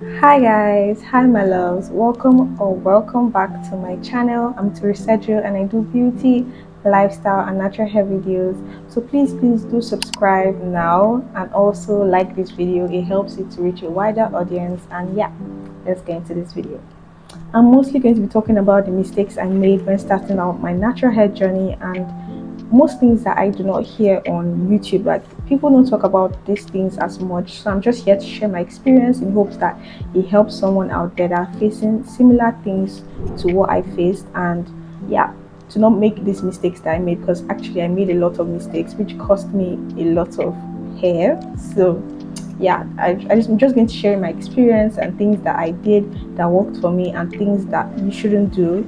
Hi guys, hi my loves, welcome back to my channel. I'm Toriiseju and I do beauty, lifestyle and natural hair videos. So please do subscribe now and also like this video. It helps it to reach a wider audience. And yeah, let's get into this video. I'm mostly going to be talking about the mistakes I made when starting out my natural hair journey and most things that I do not hear on YouTube. Like people don't talk about these things as much. So I'm just here to share my experience in hopes that it helps someone out there that are facing similar things to what I faced. And yeah, to not make these mistakes that I made, because actually I made a lot of mistakes which cost me a lot of hair. So yeah, I'm just going to share my experience and things that I did that worked for me and things that you shouldn't do.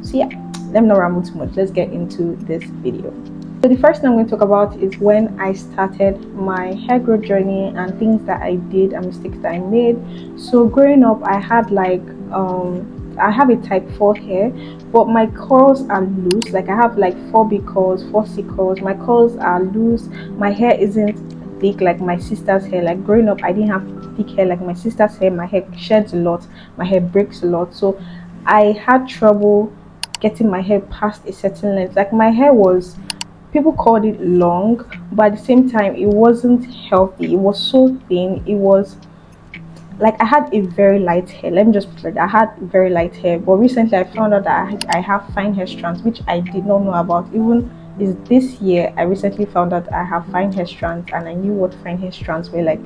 So yeah, let me not ramble too much. Let's get into this video. So the first thing I'm going to talk about is when I started my hair growth journey and things that I did and mistakes that I made. So growing up, I had I have a type 4 hair, but my curls are loose. Like I have like 4 big curls, 4 C curls. My curls are loose. My hair isn't thick like my sister's hair. Like growing up, I didn't have thick hair like my sister's hair. My hair sheds a lot. My hair breaks a lot. So I had trouble getting my hair past a certain length. Like my hair was, people called it long, but at the same time it wasn't healthy. It was so thin. It was like I had a very light hair. Let me just put it like that. I had very light hair, but recently I found out that I have fine hair strands, which I did not know about. Even is this year I recently found out I have fine hair strands, and I knew what fine hair strands were like.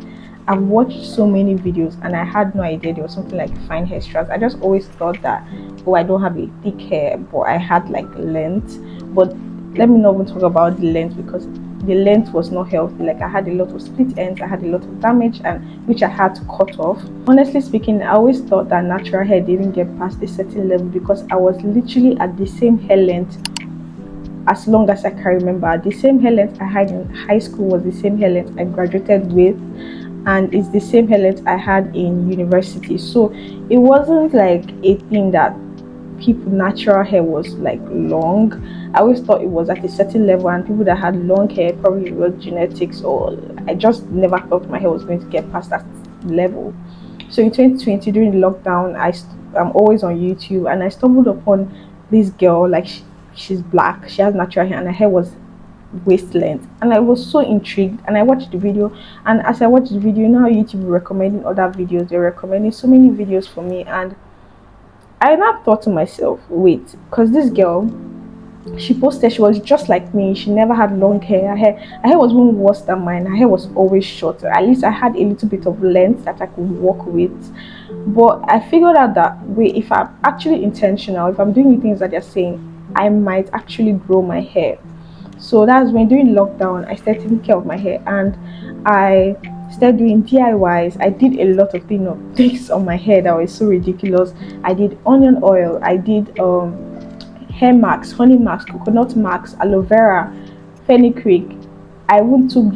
I've watched so many videos and I had no idea there was something like fine hair strands. I just always thought that, oh, I don't have a thick hair, but I had like length. But let me not even talk about the length, because the length was not healthy. Like I had a lot of split ends, I had a lot of damage, and which I had to cut off. Honestly speaking, I always thought that natural hair didn't get past a certain level because I was literally at the same hair length as long as I can remember. The same hair length I had in high school was the same hair length I graduated with, and it's the same hair length I had in university. So it wasn't like a thing that people natural hair was like long. I always thought it was at a certain level, and people that had long hair probably it was genetics, or I just never thought my hair was going to get past that level. So in 2020 during the lockdown, I'm always on YouTube and I stumbled upon this girl. Like she's black, she has natural hair, and her hair was waist length, and I was so intrigued and I watched the video. And as I watched the video, you know how YouTube recommending other videos, they're recommending so many videos for me. And I now thought to myself, wait, because this girl, she posted, she was just like me. She never had long hair. Her hair was even worse than mine. Her hair was always shorter. At least I had a little bit of length that I could work with. But I figured out that wait, if I'm actually intentional, if I'm doing the things that they're saying, I might actually grow my hair. So that's when during lockdown I started taking care of my hair, and I started doing DIYs. I did a lot of things on my hair that was so ridiculous. I did onion oil, I did hair mask, honey mask, coconut mask, aloe vera, fenugreek. I even took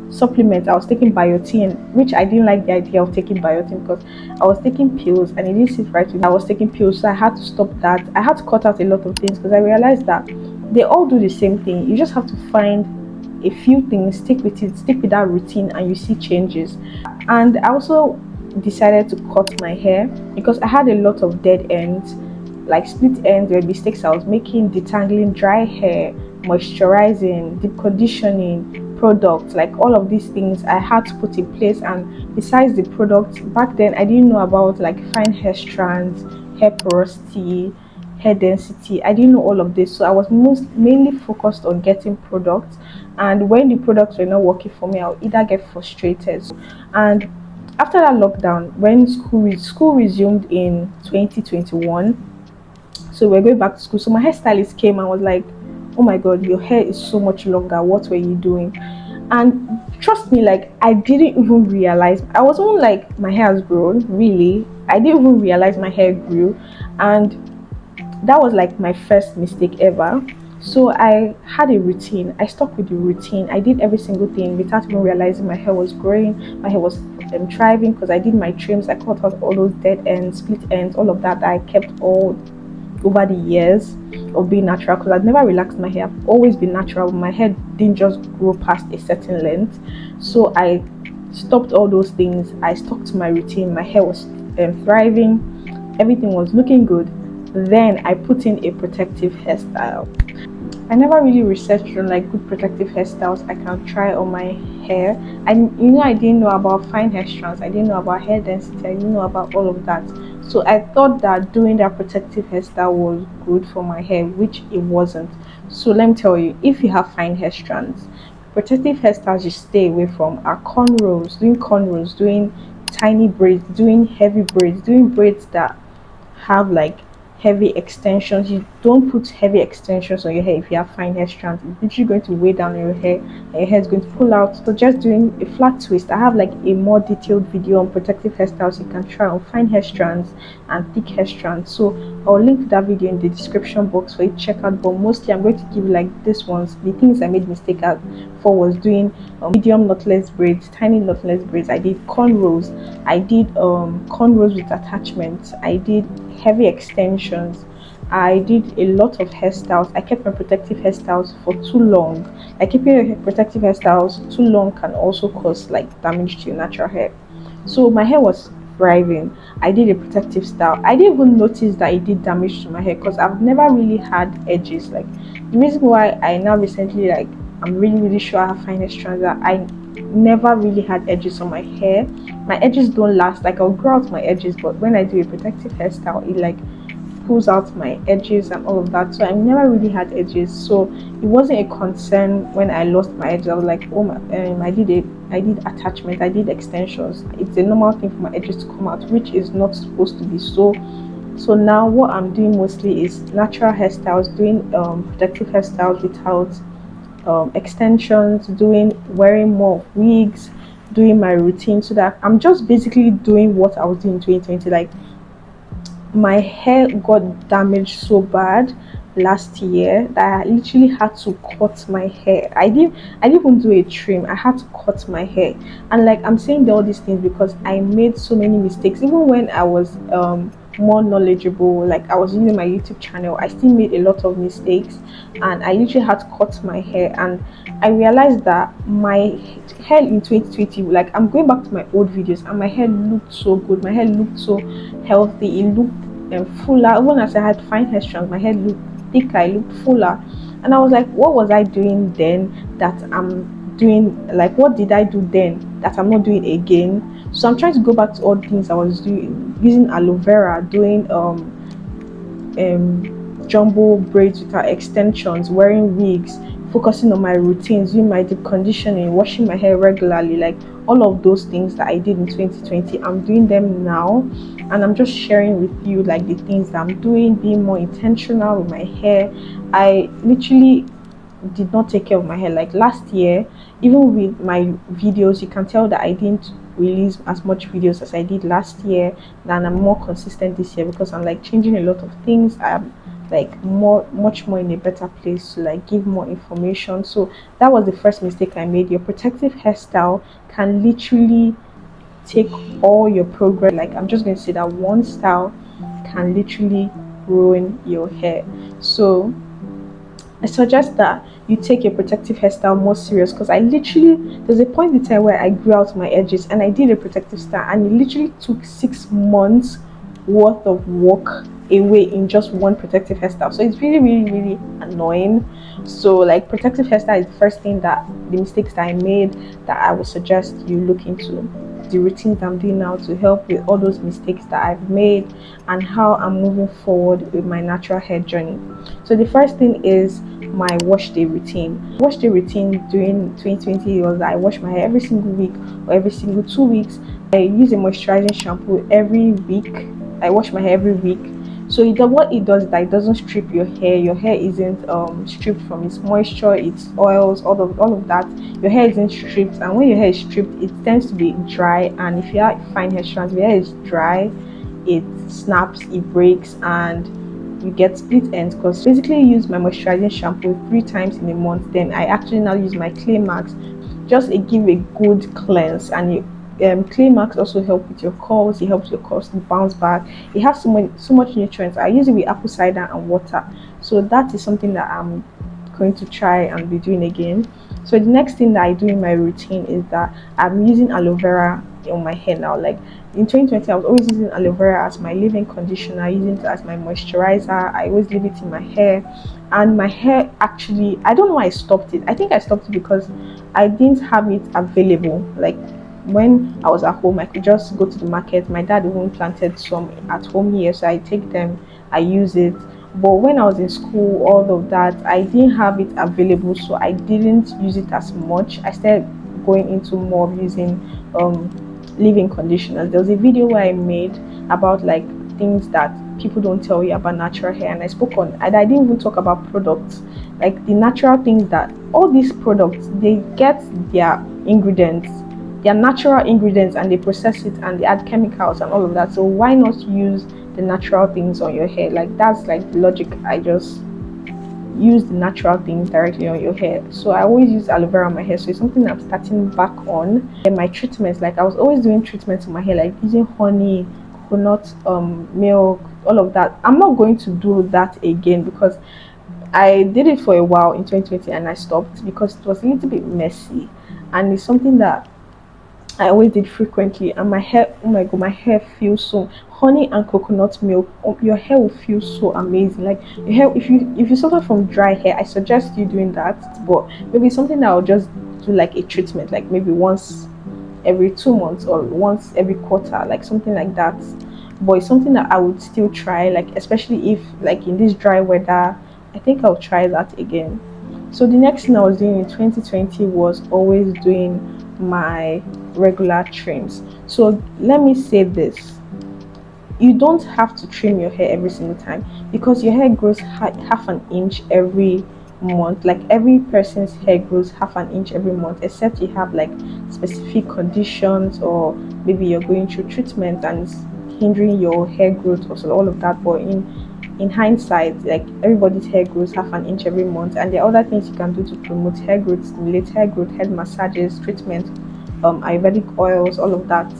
supplements. I was taking biotin, which I didn't like the idea of taking biotin because I was taking pills and it didn't sit right with me. I was taking pills, so I had to stop that. I had to cut out a lot of things because I realized that they all do the same thing. You just have to find a few things, stick with it, stick with that routine, and you see changes. And I also decided to cut my hair because I had a lot of dead ends, like split ends. There were mistakes I was making, detangling dry hair, moisturizing, deep conditioning products, like all of these things I had to put in place. And besides the products, back then I didn't know about like fine hair strands, hair porosity, hair density. I didn't know all of this, so I was mainly focused on getting products. And when the products were not working for me, I'll either get frustrated. And after that lockdown, when school resumed in 2021, so we're going back to school. So my hairstylist came and was like, "Oh my God, your hair is so much longer. What were you doing?" And trust me, like I didn't even realize. I was even like, my hair has grown. Really, I didn't even realize my hair grew, and that was like my first mistake ever. So I had a routine. I stuck with the routine. I did every single thing without even realizing my hair was growing. My hair was thriving because I did my trims. I cut out all those dead ends, split ends, all of that I kept all over the years of being natural, because I've never relaxed my hair. I've always been natural. My hair didn't just grow past a certain length. So I stopped all those things. I stuck to my routine. My hair was thriving. Everything was looking good. Then I put in a protective hairstyle. I never really researched on like good protective hairstyles I can try on my hair. And I didn't know about fine hair strands. I didn't know about hair density. I didn't know about all of that. So I thought that doing that protective hairstyle was good for my hair, which it wasn't. So let me tell you, if you have fine hair strands, protective hairstyles you stay away from are cornrows, doing tiny braids, doing heavy braids, doing braids that have like heavy extensions. You don't put heavy extensions on your hair if you have fine hair strands. It's literally going to weigh down your hair and your hair is going to pull out. So just doing a flat twist. I have like a more detailed video on protective hairstyles you can try on fine hair strands and thick hair strands. So I'll link that video in the description box for you to check out. But mostly I'm going to give like this ones. The things I made mistake at for was doing medium knotless braids, tiny knotless braids. I did cornrows. I did cornrows with attachments. I did heavy extensions. I did a lot of hairstyles. I kept my protective hairstyles for too long. Like keeping your protective hairstyles too long can also cause like damage to your natural hair. So my hair was thriving. I did a protective style. I didn't even notice that it did damage to my hair because I've never really had edges. Like the reason why I now recently like I'm really sure I have fine hair strands that I never really had edges on my hair. My edges don't last. Like I'll grow out my edges, but when I do a protective hairstyle, it like pulls out my edges and all of that. So I never really had edges. So it wasn't a concern when I lost my edges. I was like, oh my, I did attachment, I did extensions. It's a normal thing for my edges to come out, which is not supposed to be so. So now what I'm doing mostly is natural hairstyles, doing protective hairstyles without extensions, doing wearing more wigs, doing my routine, so that I'm just basically doing what I was doing in 2020. Like my hair got damaged so bad last year that I literally had to cut my hair. I didn't even do a trim. I had to cut my hair. And like I'm saying all these things because I made so many mistakes. Even when I was more knowledgeable, like I was using my YouTube channel, I still made a lot of mistakes and I literally had to cut my hair. And I realized that my hair in 2020, like I'm going back to my old videos and my hair looked so good. My hair looked so healthy. It looked fuller. Even as I had fine hair strands, my hair looked thicker. It looked fuller. And I was like, what was I doing then that I'm doing? Like, what did I do then that I'm not doing again? So I'm trying to go back to all the things I was doing, using aloe vera, doing jumbo braids without extensions, wearing wigs, focusing on my routines, doing my deep conditioning, washing my hair regularly, like all of those things that I did in 2020, I'm doing them now. And I'm just sharing with you like the things that I'm doing, being more intentional with my hair. I literally did not take care of my hair. Like last year, even with my videos, you can tell that I didn't release as much videos as I did last year. And I'm more consistent this year because I'm like changing a lot of things. I'm like much more in a better place to like give more information. So that was the first mistake I made. Your protective hairstyle can literally take all your progress. Like I'm just going to say that one style can literally ruin your hair. So I suggest that you take your protective hairstyle more serious because I literally, there's a point in time where I grew out my edges and I did a protective style and it literally took 6 months worth of work away in just one protective hairstyle. So it's really annoying. So like protective hairstyle is the first thing that the mistakes that I made that I would suggest you look into. The routines I'm doing now to help with all those mistakes that I've made and how I'm moving forward with my natural hair journey. So the first thing is my wash day routine. Wash day routine during 2020 was that I wash my hair every single week or every single 2 weeks. I use a moisturizing shampoo every week. I wash my hair every week. So what it does is that it doesn't strip your hair. Your hair isn't stripped from its moisture, its oils, all of that. Your hair isn't stripped, and when your hair is stripped, it tends to be dry. And if you have fine hair strands, your hair is dry, it snaps, it breaks, and you get split ends. Because basically, use my moisturizing shampoo 3 times in a month. Then I actually now use my clay mask, just give a good cleanse. And clay marks also help with your curls. It helps your curls to bounce back. It has so much nutrients. I use it with apple cider and water. So that is something that I'm going to try and be doing again. So the next thing that I do in my routine is that I'm using aloe vera on my hair now. Like in 2020, I was always using aloe vera as my leave-in conditioner, using it as my moisturizer. I always leave it in my hair, and my hair actually, I don't know why I stopped it. I think I stopped it because I didn't have it available. Like when I was at home, I could just go to the market. My dad even planted some at home here, so I take them, I use it. But when I was in school, all of that, I didn't have it available, so I didn't use it as much. I started going into more of using leave-in conditioners. There was a video where I made about like things that people don't tell you about natural hair, and I spoke on, and I didn't even talk about products, like the natural things that all these products they get their ingredients, their natural ingredients, and they process it and they add chemicals and all of that. So why not use the natural things on your hair? Like that's like the logic. I just use the natural things directly on your hair. So I always use aloe vera on my hair. So it's something I'm starting back on. And my treatments, like I was always doing treatments on my hair, like using honey, coconut milk, all of that. I'm not going to do that again because I did it for a while in 2020 and I stopped because it was a little bit messy, and it's something that I always did frequently, and my hair, oh my god, my hair feels so, honey and coconut milk, your hair will feel so amazing. Like your hair, if you suffer from dry hair, I suggest you doing that. But maybe something that I'll just do like a treatment, like maybe once every 2 months or once every quarter, like something like that. But it's something that I would still try, like especially if like in this dry weather, I think I'll try that again. So the next thing I was doing in 2020 was always doing my regular trims. So let me say this, you don't have to trim your hair every single time because your hair grows half an inch every month. Like every person's hair grows half an inch every month, except you have like specific conditions, or maybe you're going through treatment and it's hindering your hair growth or so all of that. But in hindsight, like everybody's hair grows half an inch every month, and there are other things you can do to promote hair growth, stimulate hair growth, head massages, treatment, ayurvedic oils, all of that.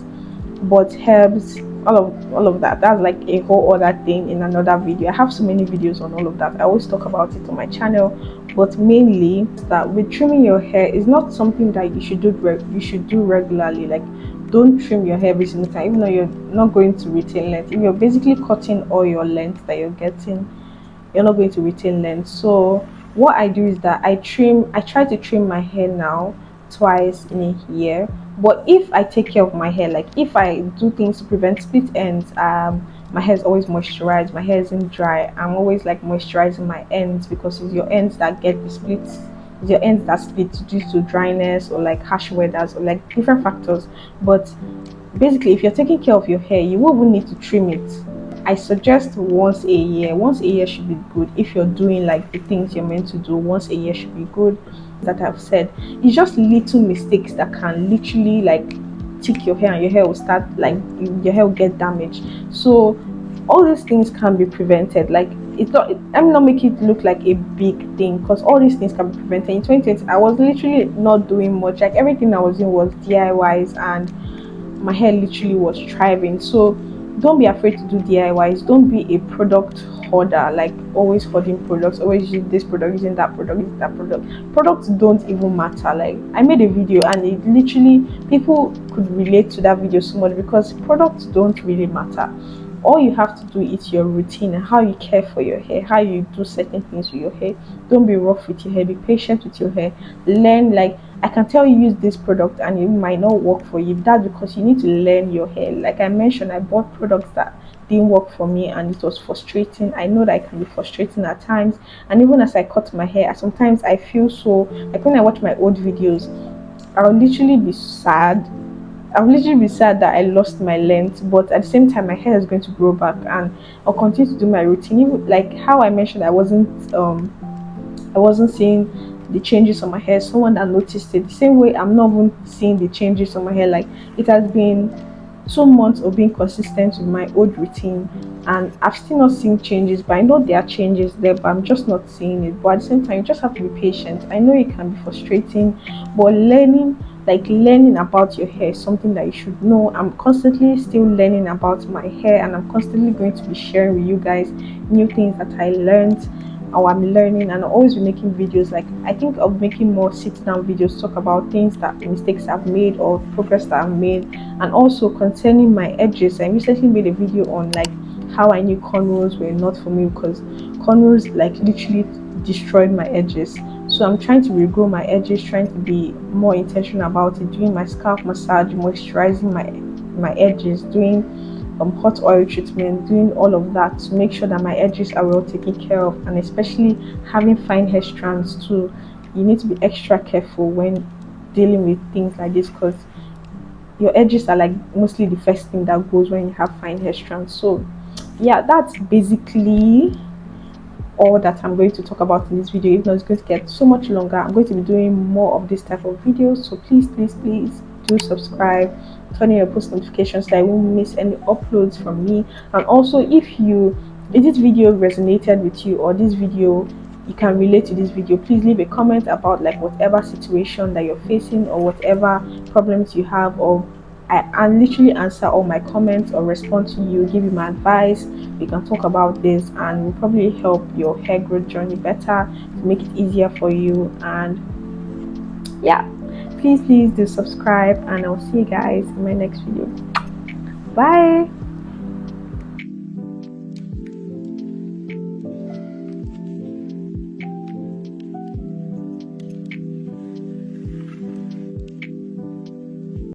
But herbs, all of that, that's like a whole other thing in another video. I have so many videos on all of that. I always talk about it on my channel, but mainly that with trimming your hair is not something that you should do regularly. Like don't trim your hair every single time, even though you're not going to retain length. If you're basically cutting all your length that you're getting, you're not going to retain length. So what I do is that I try to trim my hair now twice in a year. But if I take care of my hair, like if I do things to prevent split ends, my hair is always moisturized, my hair isn't dry. I'm always like moisturizing my ends because it's your ends that get the splits, it's your ends that split due to dryness or like harsh weathers or like different factors. But basically if you're taking care of your hair, you won't even need to trim it. I suggest once a year. Once a year should be good. If you're doing like the things you're meant to do, once a year should be good. That I've said, it's just little mistakes that can literally like tick your hair, and your hair will start like your hair will get damaged. So all these things can be prevented. Like it's not, I'm not make it look like a big thing because all these things can be prevented. In 2020, I was literally not doing much. Like everything I was doing was DIYs, and my hair literally was thriving. So don't be afraid to do DIYs. Don't be a product hoarder, like always hoarding products, always using this product, using that product, using that product. Products don't even matter. Like I made a video and it literally people could relate to that video so much because products don't really matter. All you have to do is your routine and how you care for your hair, how you do certain things with your hair. Don't be rough with your hair, be patient with your hair. Learn, like I can tell you use this product and it might not work for you. That's because you need to learn your hair. Like I mentioned, I bought products that didn't work for me and it was frustrating. I know that it can be frustrating at times. And even as I cut my hair, sometimes I feel so, like when I watch my old videos, I'll literally be sad. I'll literally be sad that I lost my length, but at the same time, my hair is going to grow back, and I'll continue to do my routine. Even like how I mentioned, I wasn't seeing the changes on my hair. Someone that noticed it. The same way, I'm not even seeing the changes on my hair. Like it has been 2 months of being consistent with my old routine, and I've still not seen changes. But I know there are changes there, but I'm just not seeing it. But at the same time, you just have to be patient. I know it can be frustrating, but learning about your hair is something that you should know. I'm constantly still learning about my hair, and I'm constantly going to be sharing with you guys new things that I learned or I'm learning, and I'll always be making videos. Like, I think of making more sit down videos, talk about things that mistakes I've made or progress that I've made, and also concerning my edges. I recently made a video on like how I knew cornrows were not for me, because cornrows like literally destroyed my edges. So I'm trying to regrow my edges, trying to be more intentional about it, doing my scalp massage, moisturizing my edges, doing hot oil treatment, doing all of that to make sure that my edges are well taken care of, and especially having fine hair strands too. You need to be extra careful when dealing with things like this, because your edges are like mostly the first thing that goes when you have fine hair strands. So yeah, that's basically all that I'm going to talk about in this video. If not, it's going to get so much longer. I'm going to be doing more of this type of videos, so please do subscribe, turn on your post notifications so that I won't miss any uploads from me. And also, if this video resonated with you, or this video you can relate to this video, please leave a comment about like whatever situation that you're facing, or whatever problems you have, or I literally answer all my comments or respond to you, give you my advice. We can talk about this, and will probably help your hair growth journey better, to make it easier for you. And yeah, please do subscribe, and I'll see you guys in my next video. Bye.